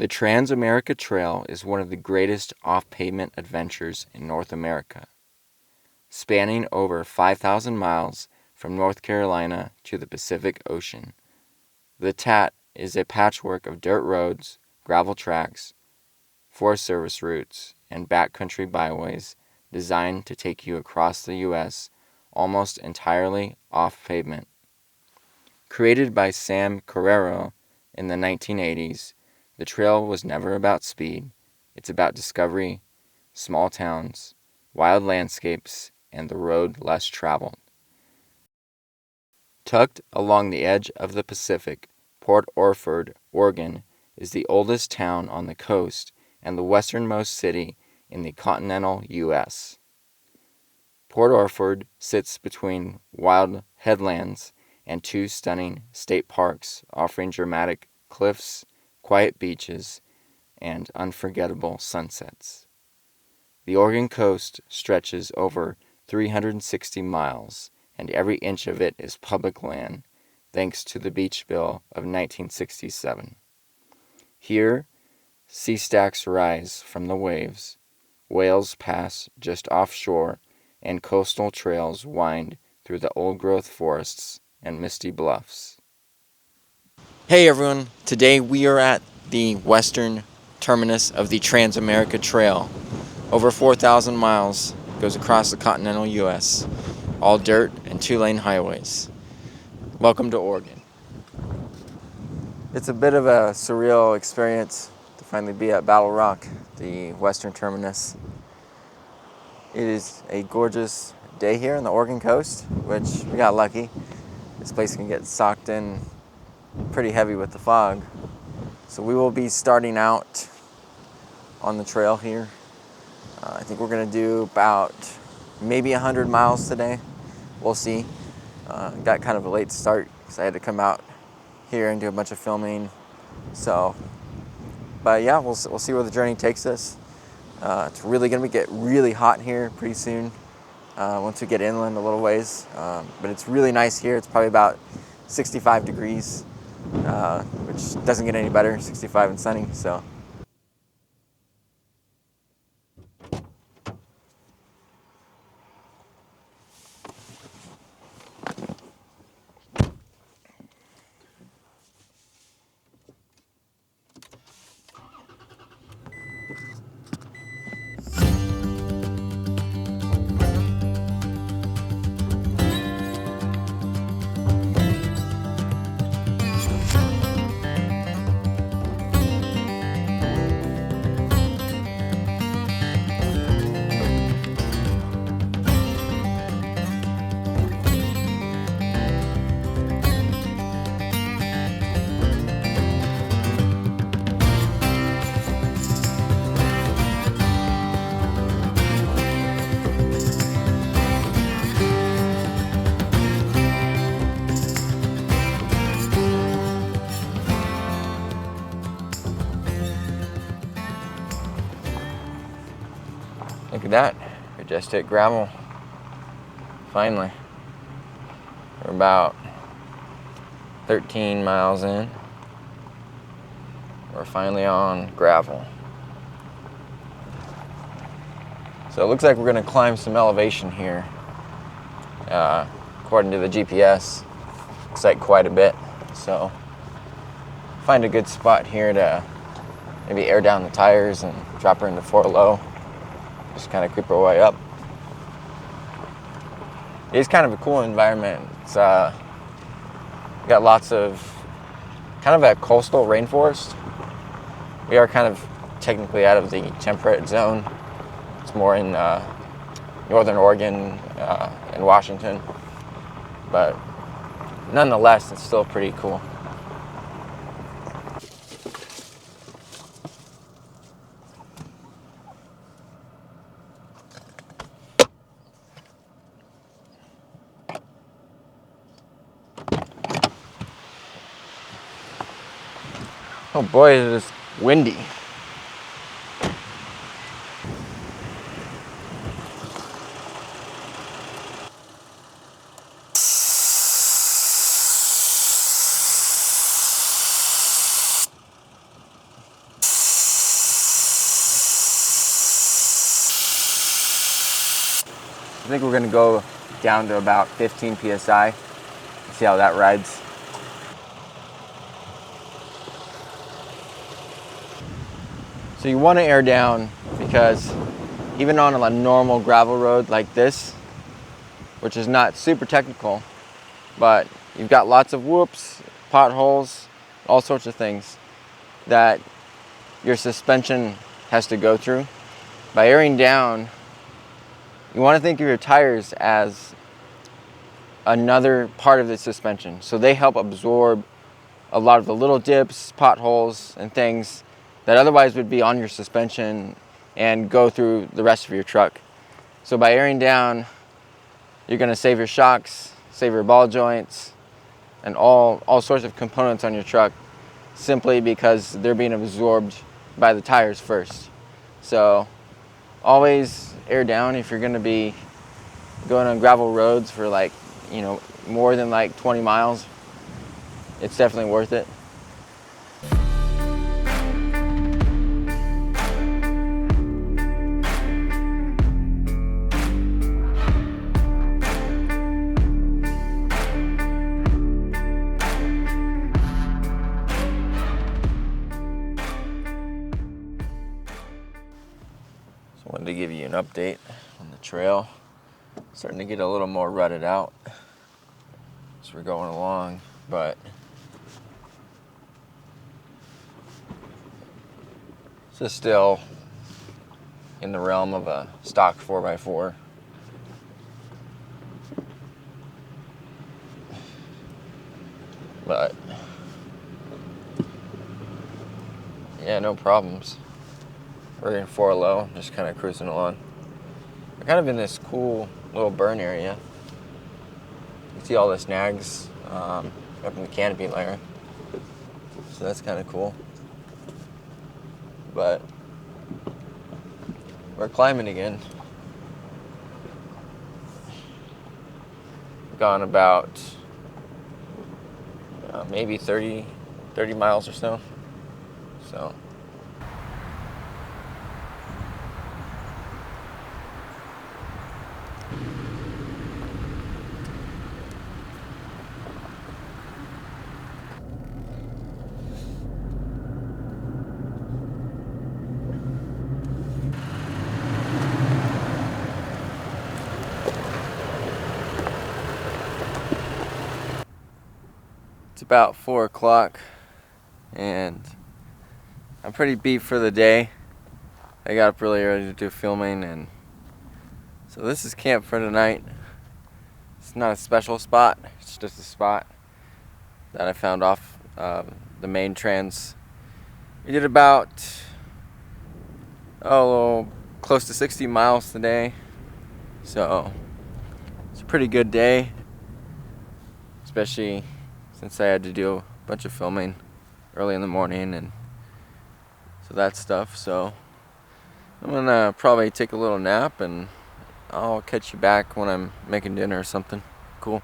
The TransAmerica Trail is one of the greatest off-pavement adventures in North America. Spanning over 5,000 miles from North Carolina to the Pacific Ocean. The TAT is a patchwork of dirt roads, gravel tracks, Forest Service routes, and backcountry byways designed to take you across the U.S. almost entirely off pavement. Created by Sam Carrero in the 1980s, the trail was never about speed. It's about discovery, small towns, wild landscapes, and the road less traveled. Tucked along the edge of the Pacific, Port Orford, Oregon, is the oldest town on the coast and the westernmost city in the continental U.S. Port Orford sits between wild headlands and two stunning state parks offering dramatic cliffs, quiet beaches, and unforgettable sunsets. The Oregon coast stretches over 360 miles, and every inch of it is public land, thanks to the Beach Bill of 1967. Here, sea stacks rise from the waves, whales pass just offshore, and coastal trails wind through the old-growth forests and misty bluffs. Hey everyone, today we are at the western terminus of the TransAmerica Trail. Over 4,000 miles goes across the continental U.S., all dirt and two-lane highways. Welcome to Oregon. It's a bit of a surreal experience to finally be at Battle Rock, the western terminus. It is a gorgeous day here on the Oregon coast, which we got lucky. This place can get socked in pretty heavy with the fog. So we will be starting out on the trail here. I think we're going to do about maybe 100 miles today. We'll see. Got kind of a late start because I had to come out here and do a bunch of filming. But yeah, we'll see where the journey takes us. It's really going to get really hot here pretty soon once we get inland a little ways. But it's really nice here. It's probably about 65 degrees, which doesn't get any better, 65 and sunny. So. Look at that, we just hit gravel. Finally. We're about 13 miles in. We're finally on gravel. So it looks like we're going to climb some elevation here. According to the GPS, looks like quite a bit. So find a good spot here to maybe air down the tires and drop her into 4 low. Just kind of creep our way up. It's kind of a cool environment. It's got lots of kind of a coastal rainforest. We are kind of technically out of the temperate zone. It's more in northern Oregon and Washington, but nonetheless, it's still pretty cool. Oh boy, it is windy. think we're going to go down to about 15 psi. See how that rides. So you want to air down because even on a normal gravel road like this, which is not super technical, but you've got lots of whoops, potholes, all sorts of things that your suspension has to go through. By airing down, you want to think of your tires as another part of the suspension. So they help absorb a lot of the little dips, potholes, and things that otherwise would be on your suspension and go through the rest of your truck. So by airing down, you're going to save your shocks, save your ball joints, and all sorts of components on your truck simply because they're being absorbed by the tires first. So always air down if you're going to be going on gravel roads for more than 20 miles. It's definitely worth it. So I wanted to give you an update on the trail. Starting to get a little more rutted out as we're going along, but this is still in the realm of a stock 4x4. But yeah, no problems. We're in 4 low, just kind of cruising along. We're kind of in this cool little burn area. You see all the snags up in the canopy layer, so that's kind of cool. But we're climbing again. Gone about maybe 30 miles or so. So it's about 4 o'clock and I'm pretty beat for the day. I got up really early to do filming, and so this is camp for tonight. It's not a special spot, it's just a spot that I found off the main trans. We did about close to 60 miles today, so it's a pretty good day, especially since I had to do a bunch of filming early in the morning and so that stuff. So I'm gonna probably take a little nap and I'll catch you back when I'm making dinner or something. Cool.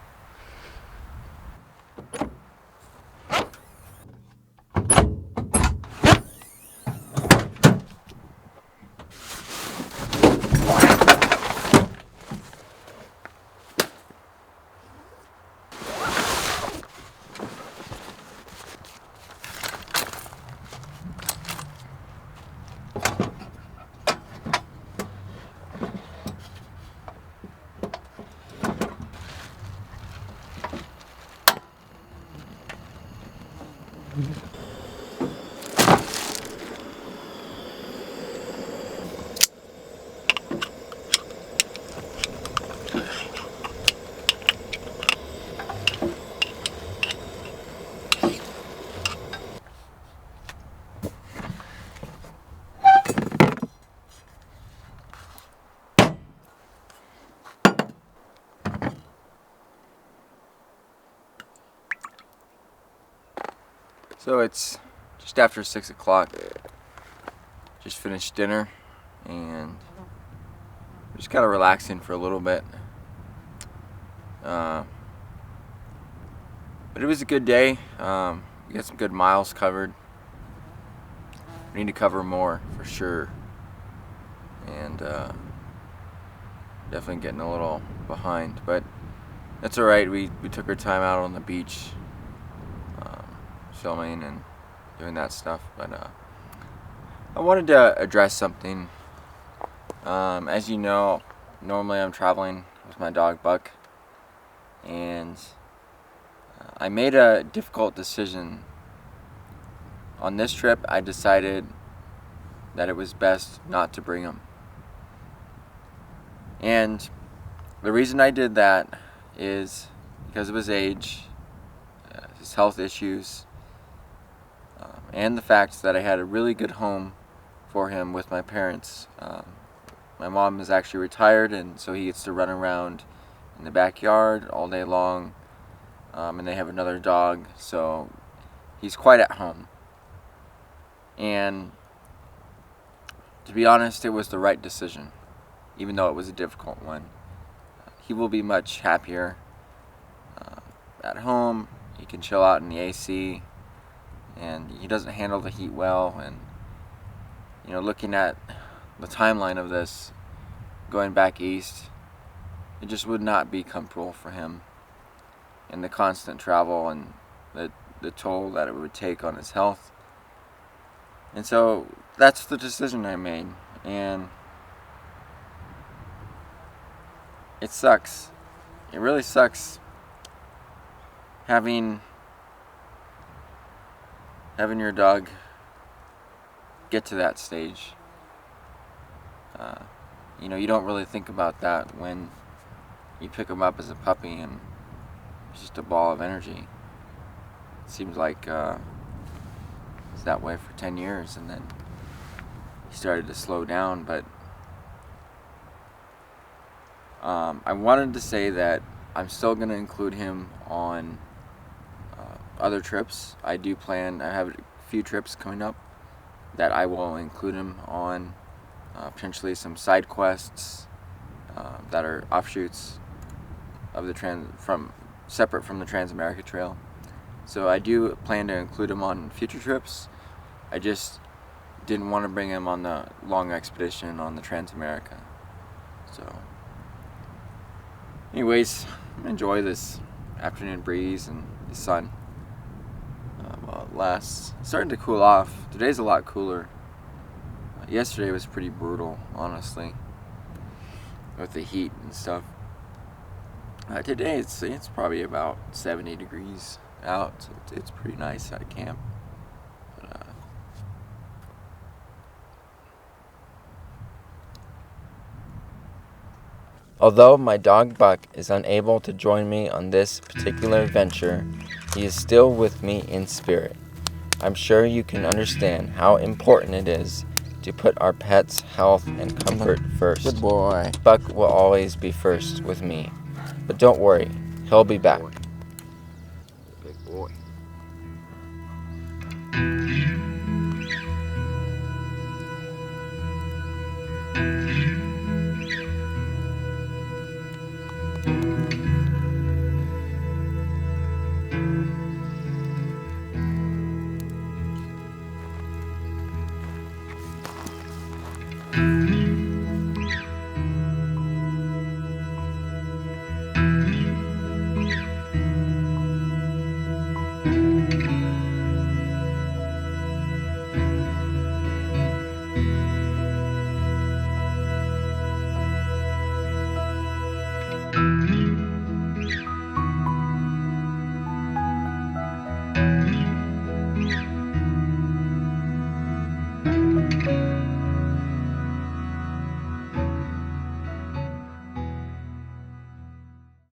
So it's just after 6 o'clock. Just finished dinner and just kind of relaxing for a little bit. But it was a good day. We got some good miles covered. We need to cover more for sure. And definitely getting a little behind, but that's alright. We took our time out on the beach, filming and doing that stuff. But I wanted to address something. As you know, normally I'm traveling with my dog Buck, and I made a difficult decision. On this trip, I decided that it was best not to bring him. And the reason I did that is because of his age, his health issues, and the fact that I had a really good home for him with my parents. My mom is actually retired, and so he gets to run around in the backyard all day long, and they have another dog, so he's quite at home. And to be honest, it was the right decision, even though it was a difficult one. He will be much happier at home. He can chill out in the AC, and he doesn't handle the heat well. And looking at the timeline of this, going back east, it just would not be comfortable for him, and the constant travel and the toll that it would take on his health. And so that's the decision I made, and it sucks. It really sucks having your dog get to that stage. You don't really think about that when you pick him up as a puppy and he's just a ball of energy. It seems like it's that way for 10 years, and then he started to slow down. But I wanted to say that I'm still going to include him on other trips. I have a few trips coming up that I will include him on, potentially some side quests that are offshoots of separate from the TransAmerica Trail. So I do plan to include him on future trips. I just didn't want to bring him on the long expedition on the TransAmerica. So anyways, enjoy this afternoon breeze and the sun. It's starting to cool off. Today's a lot cooler. Yesterday was pretty brutal, honestly, with the heat and stuff. Today it's probably about 70 degrees out, so it's pretty nice at camp. But, although my dog Buck is unable to join me on this particular venture, he is still with me in spirit. I'm sure you can understand how important it is to put our pets' health and comfort first. Good boy. Buck will always be first with me. But don't worry, he'll be back. Big boy.